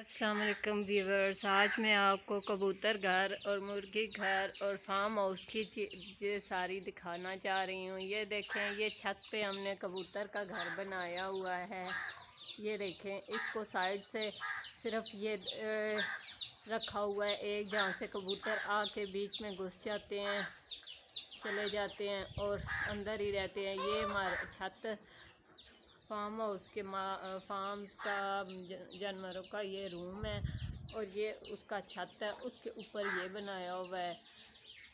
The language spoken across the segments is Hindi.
अस्सलाम वालेकुम व्यूवर्स। आज मैं आपको कबूतर घर और मुर्गी घर और फार्म हाउस की चीज़ें सारी दिखाना चाह रही हूँ। ये देखें, ये छत पे हमने कबूतर का घर बनाया हुआ है। ये देखें, इसको साइड से सिर्फ ये रखा हुआ है एक, जहाँ से कबूतर आके बीच में घुस जाते हैं, चले जाते हैं और अंदर ही रहते हैं। ये हमारा छत फार्म हाउस के फार्म्स का जानवरों का ये रूम है और ये उसका छत है। उसके ऊपर ये बनाया हुआ है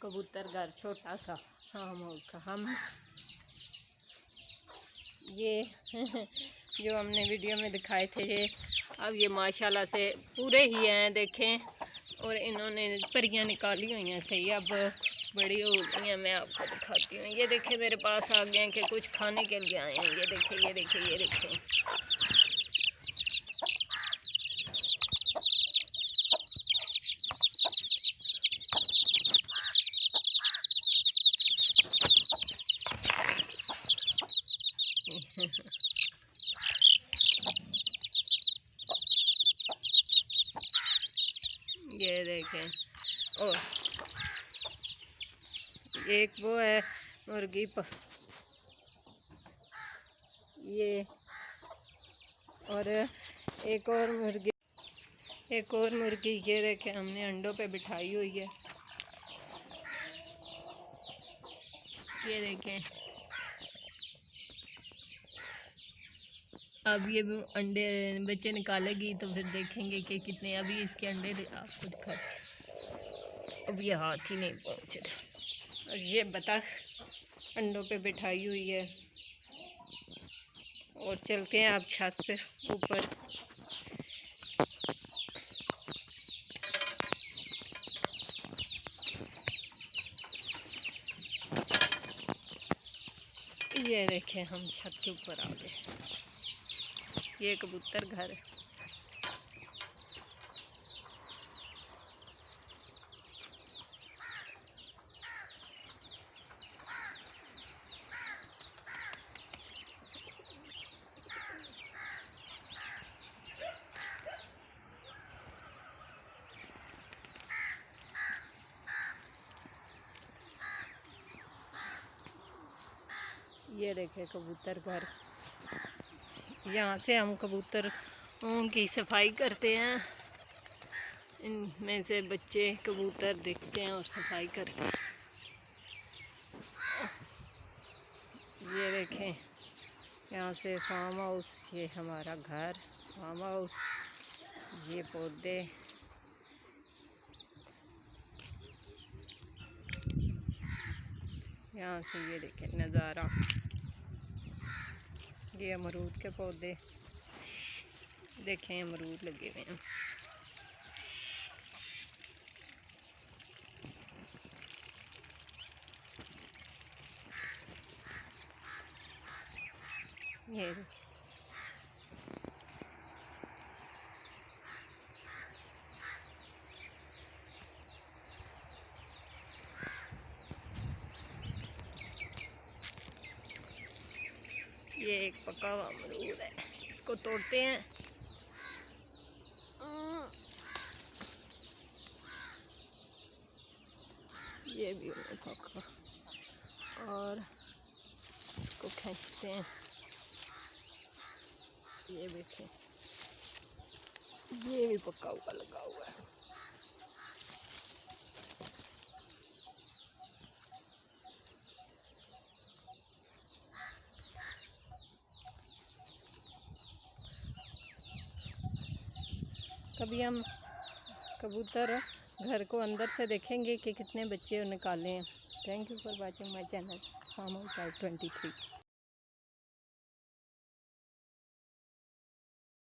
कबूतर घर, छोटा सा फार्म हाउस का। हम ये जो हमने वीडियो में दिखाए थे, ये अब ये माशाल्लाह से पूरे ही हैं देखें। और इन्होंने परियां निकाली हुई हैं सही, अब बड़ी हो गई हैं। मैं आपको दिखाती हूँ। ये देखें, मेरे पास आ गए हैं कि कुछ खाने के लिए आए हैं। ये देखें, ये देखें, ये देखें। ये देखें, और एक वो है मुर्गी ये, और एक और मुर्गी ये देखें हमने अंडों पे बिठाई हुई है। ये देखें, अब ये अंडे बच्चे निकालेगी तो फिर देखेंगे कि कितने। अभी इसके अंडे आपको दिखा, अब ये हाथ ही नहीं पहुँच रहा। और ये बतख अंडों पे बिठाई हुई है। और चलते हैं आप छत पे ऊपर। ये देखें, हम छत के ऊपर आ गए। ये कबूतर घर है। ये देखें कबूतर घर। यहाँ से हम कबूतरों की सफाई करते हैं। इनमें से बच्चे कबूतर देखते हैं और सफाई करते हैं। ये देखें, यहाँ से फार्म हाउस, ये हमारा घर फार्म हाउस। ये पौधे, यहाँ से ये देखें नज़ारा। ये अमरूद के पौधे देखें, अमरूद लगे हुए हैं। ये एक पका हुआ अमरूद है, इसको तोड़ते हैं। ये भी पका, और इसको खींचते हैं। ये देखें, ये भी पका हुआ लगा हुआ है। कभी हम कबूतर घर को अंदर से देखेंगे कि कितने बच्चे निकाले हैं। Thank you for watching my channel farm house 23।